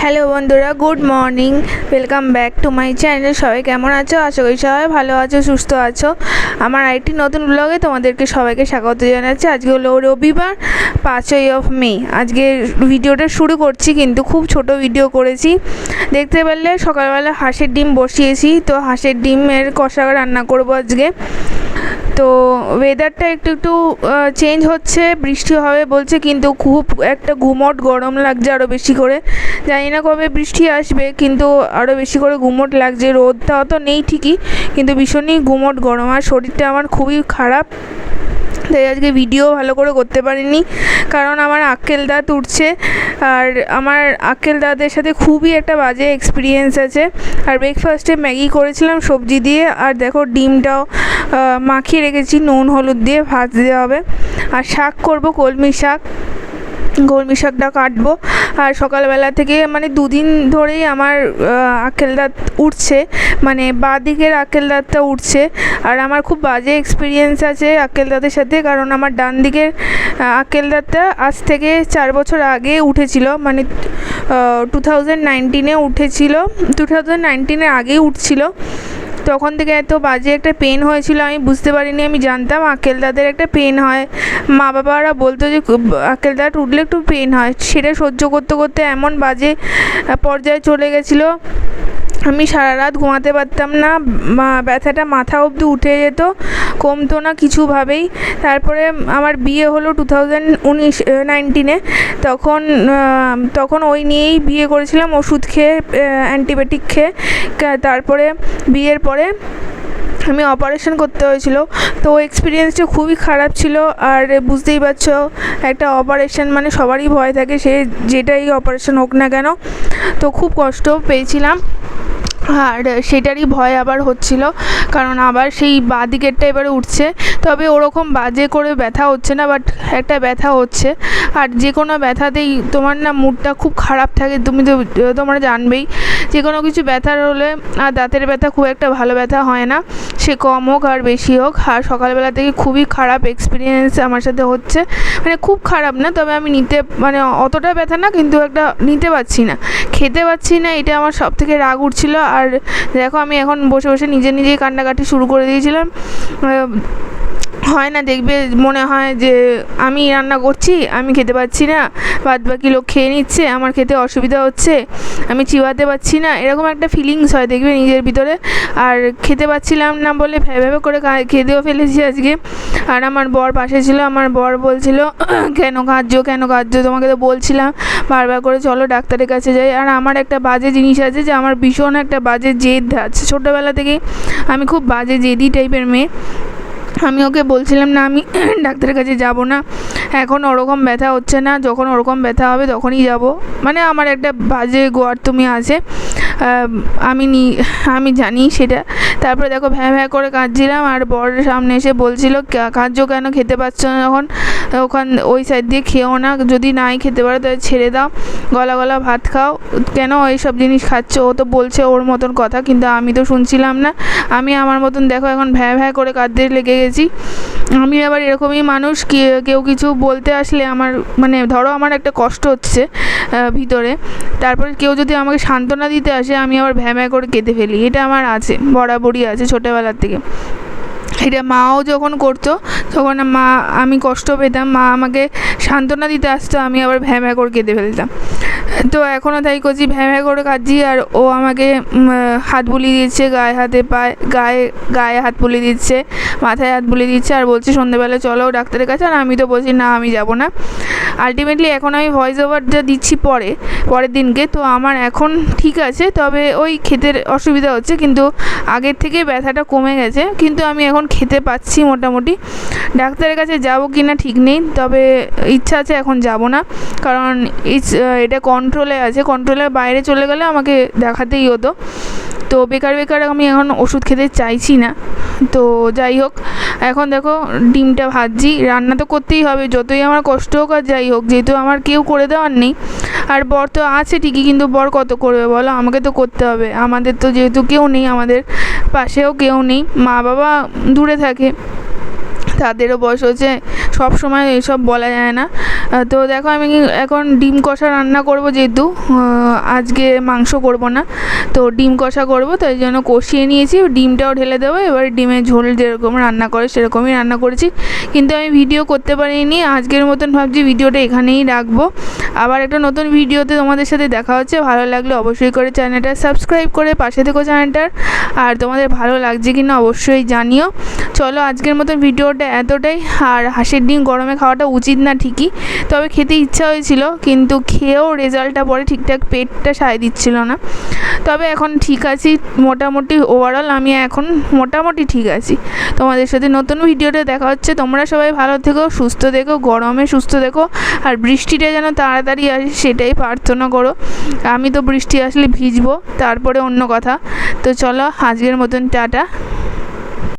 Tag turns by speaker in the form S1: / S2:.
S1: Hello বন্ধুরা, good morning, welcome back to my channel. সবাই কেমন আছো? আশা করি সবাই ভালো আছো, সুস্থ আছো। আমার আরেকটি নতুন ব্লগে তোমাদেরকে সবাইকে স্বাগত জানাচ্ছি। আজকে হলো রবিবার, 5ই মে। আজকে ভিডিওটা শুরু করছি, কিন্তু খুব ছোট ভিডিও করেছি। দেখতে পারলে সকালবেলা হাঁসের ডিম বসিয়েছি, তো হাঁসের ডিমের কষা রান্না করবো আজকে। তো ওয়েদারটা একটু চেঞ্জ হচ্ছে, বৃষ্টি হবে বলছে, কিন্তু খুব একটা গুমোট গরম লাগছে আরও বেশি করে। জানি না কবে বৃষ্টি আসবে, কিন্তু আরও বেশি করে গুমোট লাগছে। রোদটাও তো নেই ঠিকই, কিন্তু ভীষণই গুমোট গরম। আর শরীরটা আমার খুবই খারাপ, তাই আজকে ভিডিও ভালো করে করতে পারিনি, কারণ আমার আক্কেল দাঁত উঠছে। আর আমার আক্কেল দাঁতের সাথে খুবই একটা বাজে এক্সপিরিয়েন্স আছে। আর ব্রেকফাস্টে ম্যাগি করেছিলাম সবজি দিয়ে, আর দেখো ডিমটাও মাখিয়ে রেখেছি, নুন হলুদ দিয়ে ভাজতে হবে। আর শাক করব, কলমি শাকটা কাটবো। আর সকালবেলা থেকে মানে দুদিন ধরেই আমার আক্কেল দাঁত উঠছে, মানে বাঁ দিকের আক্কেল দাঁতটা উঠছে। আর আমার খুব বাজে এক্সপিরিয়েন্স আছে আক্কেল দাঁতের সাথে, কারণ আমার ডান দিকের আক্কেল দাঁতটা আজ থেকে 4 বছর আগে উঠেছিল, মানে 2019-এ উঠেছিল, 2019-এর আগেই উঠছিল। তখন থেকে এত বাজে একটা পেন হয়েছিল, আমি বুঝতে পারিনি। আমি জানতাম আক্কেল দাঁতের একটা পেন হয়, মা বাবারা বলতো যে আক্কেল দাঁত উঠলে একটু পেন হয়। সেটা সহ্য করতে করতে এমন বাজে পর্যায়ে চলে গেছিলো, আমি সারা রাত ঘুমাতে পারতাম না। ব্যথাটা মাথা অবধি উঠে যেত, কমতো না কিছুভাবেই। তারপরে আমার বিয়ে হলো 2019-এ, তখন ওই নিয়েই বিয়ে করেছিলাম, ওষুধ খেয়ে, অ্যান্টিবায়োটিক খেয়ে। তারপরে বিয়ের পরে আমি অপারেশন করতে হয়েছিল, তো এক্সপিরিয়েন্সটা খুবই খারাপ ছিল। আর বুঝতেই পারছো, একটা অপারেশন মানে সবারই ভয় থাকে, সে যেটাই অপারেশন হোক না কেন। তো খুব কষ্ট পেয়েছিলাম, আর সেটারই ভয় আবার হচ্ছিল, কারণ আবার সেই বাঁ দিকেরটা এবারে উঠছে। তবে ওরকম বাজে করে ব্যথা হচ্ছে না, বাট একটা ব্যথা হচ্ছে। আর যে কোনো ব্যথাতেই তোমার না মুডটা খুব খারাপ থাকে, তোমরা জানবেই। যে কোনো কিছু ব্যথার হলে, আর দাঁতের ব্যথা খুব একটা ভালো ব্যথা হয় না, সে কম হোক আর বেশি হোক। আর সকালবেলা থেকে খুবই খারাপ এক্সপিরিয়েন্স আমার সাথে হচ্ছে, মানে খুব খারাপ না, তবে আমি মানে অতটা ব্যথা না, কিন্তু একটা নিতে পারছি না, খেতে পারছি না, এটা আমার সব থেকে রাগ উঠছিল। আর দেখো, আমি এখন বসে বসে নিজেই কান্নাকাটি শুরু করে দিয়েছিলাম। হয় না, দেখবে মনে হয় যে আমি রান্না করছি, আমি খেতে পাচ্ছি না, বাদ বাকি লোক খেয়ে নিচ্ছে, আমার খেতে অসুবিধা হচ্ছে, আমি চিবাতে পারছি না, এরকম একটা ফিলিংস হয় দেখবে নিজের ভিতরে। আর খেতে পাচ্ছিলাম না বলে ভেবে করে খেতেও ফেলেছি আজকে। আর আমার বর পাশে ছিল, আমার বর বলছিল কেন কাঁদছো, তোমাকে তো বলছিলাম বারবার করে চলো ডাক্তারের কাছে যাই। আর আমার একটা বাজে জিনিস আছে, যে আমার ভীষণ একটা বাজে জেদ আছে ছোটোবেলা থেকেই, আমি খুব বাজে জেদি টাইপের মেয়ে। আমি ওকে বলছিলাম না, আমি ডাক্তারের কাছে যাব না, এখন ওরকম ব্যথা হচ্ছে না, যখন ওরকম ব্যথা হবে তখনই যাব। মানে আমার একটা বাজে গোয়ার্তুমি আছে, আমি জানি সেটা। তারপরে দেখো ভ্যাঁ করে কাঁদছিলাম, আর বরের সামনে এসে বলছিল কাঁদছো কেন, খেতে পাচ্ছ না যখন, ওই সাইড দিয়ে খেও না, যদি নাই খেতে পারো তাহলে ছেড়ে দাও, গলা ভাত খাও, কেন এইসব জিনিস খাচ্ছ। ও তো বলছে ওর মতন কথা, কিন্তু আমি তো শুনছিলাম না। আমি আমার মতন দেখো এখন ভ্যাঁ করে কাঁদতে লেগে গেছি। আমি আবার এরকমই মানুষ, কেউ কিছু বলতে আসলে আমার মানে ধরো আমার একটা কষ্ট হচ্ছে ভিতরে, তারপরে কেউ যদি আমাকে সান্ত্বনা দিতে আসে, আমি আবার ভ্যাঁ করে কেঁদে ফেলি। এটা আমার আছে, বরাবরই আছে ছোটোবেলার থেকে। এটা মাও যখন করতো, তখন আমি কষ্ট পেতাম, মা আমাকে সান্ত্বনা দিতে আসতো, আমি আবার ভ্যাঁ করে কেঁদে ফেলতাম। তো এখনও তাই করছি, ভ্যাঁ করে কাঁদছি। আর ও আমাকে হাত বুলিয়ে দিচ্ছে, গায়ে হাত বুলিয়ে দিচ্ছে, মাথায় হাত বুলিয়ে দিচ্ছে, আর বলছে সন্ধ্যেবেলা চলো ডাক্তারের কাছে। আর আমি তো বলছি না, আমি যাব না। আলটিমেটলি এখন আমি ভয়েস ওভারটা দিচ্ছি পরের দিনকে, তো আমার এখন ঠিক আছে, তবে ওই খেতে অসুবিধা হচ্ছে, কিন্তু আগের থেকে ব্যথাটা কমে গেছে, কিন্তু আমি এখন খেতে পাচ্ছি মোটামুটি। ডাক্তারের কাছে যাব কি না ঠিক নেই, তবে ইচ্ছা আছে এখন যাব না, কারণ এটা কন্ট্রোলে আছে, কন্ট্রোলের বাইরে চলে গেলে আমাকে দেখাতেই হতো। তো বেকার আমি এখন ওষুধ খেতে চাইছি না। তো যাই হোক, এখন দেখো ডিমটা ভাজছি, রান্না তো করতেই হবে, যতই আমার কষ্ট হোক আর যাই হোক, যেহেতু আমার কেউ করে দেওয়ার নেই। আর বর তো আছে ঠিকই, কিন্তু বর কত করবে বলো, আমাকে তো করতে হবে। আমাদের তো যেহেতু কেউ নেই, আমাদের পাশেও কেউ নেই, মা বাবা দূরে থাকে, তাদেরও বয়স হচ্ছে, সব সময় এসব বলা যায় না। তো দেখো আমি এখন ডিম কষা রান্না করব, যেহেতু আজকে মাংস করব না, তো ডিম কষা করব, তাই জন্য কষিয়ে নিয়েছি। ডিমটাও ঢেলে দেবো। এবার ডিমের ঝোল যেরকম রান্না করে সেরকমই রান্না করেছি, কিন্তু আমি ভিডিও করতে পারিনি। আজকের মতন ভাবছি ভিডিওটা এখানেই রাখবো। আবার একটা নতুন ভিডিওতে তোমাদের সাথে দেখা হচ্ছে। ভালো লাগলে অবশ্যই করে চ্যানেলটা সাবস্ক্রাইব করে পাশে থেকো চ্যানেলটার। আর তোমাদের ভালো লাগছে কি না অবশ্যই জানিও। চলো আজকের মতন ভিডিওটা এতটাই। আর হাঁসের ডিম গরমে খাওয়াটা উচিত না ঠিকই, তবে খেতে ইচ্ছা হয়েছিল, কিন্তু খেয়েও রেজাল্টটা পরে ঠিকঠাক পেটটা সায় দিচ্ছিল না। তবে এখন ঠিক আছি মোটামুটি, ওভারঅল আমি এখন মোটামুটি ঠিক আছি। তোমাদের সাথে নতুন ভিডিওতে দেখা হচ্ছে। তোমরা সবাই ভালো থেকো, সুস্থ থেকো, গরমে সুস্থ থেকো, আর বৃষ্টিটা যেন তাড়াতাড়ি আসে সেটাই প্রার্থনা করো। আমি তো বৃষ্টি আসলে ভিজবো, তারপরে অন্য কথা। তো চলো আজকের মতন টাটা।